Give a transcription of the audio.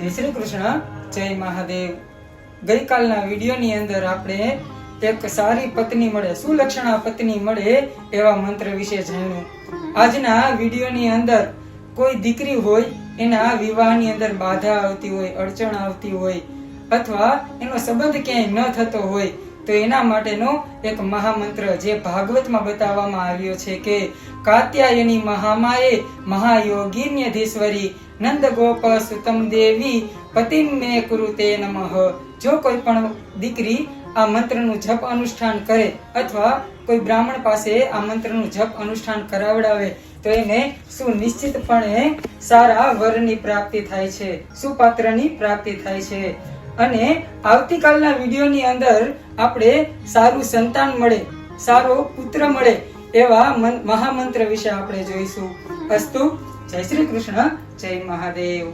જય શ્રી કૃષ્ણ, જય મહાદેવ। ગઈકાલના વિડીયોની અંદર આપણે એક સારી પત્ની મળે, સુલક્ષણા પત્ની મળે એવા મંત્ર વિશે જાણ્યું। આજના વિડીયોની અંદર કોઈ દીકરી હોય, એના વિવાહની અંદર બાધા આવતી હોય, અડચણ આવતી હોય, અથવા એનો સંબંધ ક્યાંય ન થતો હોય, તો એના માટેનો એક મહામંત્ર જે ભાગવતમાં બતાવવામાં આવ્યો છે કે કાત્યાયની મહામાયે મહાયોગીન્યધીશ્વરી નંદ ગોપ સુતમ દેવી પતિમ મે કુરુતે નમઃ। જો કોઈ પણ દીકરી આ મંત્રનું જપ અનુષ્ઠાન કરે અથવા કોઈ બ્રાહ્મણ પાસે આ મંત્રનું જપ અનુષ્ઠાન કરાવડાવે તો એને સુનિશ્ચિતપણે સારા વરની પ્રાપ્તિ થાય છે, સુપાત્રની પ્રાપ્તિ થાય છે। અને આવતીકાલના વિડીયોની અંદર આપણે સારું સંતાન મળે, સારો પુત્ર મળે એવા મહામંત્ર વિશે આપણે જોઈશું। અસ્તુ, જય શ્રી કૃષ્ણ, જય મહાદેવ।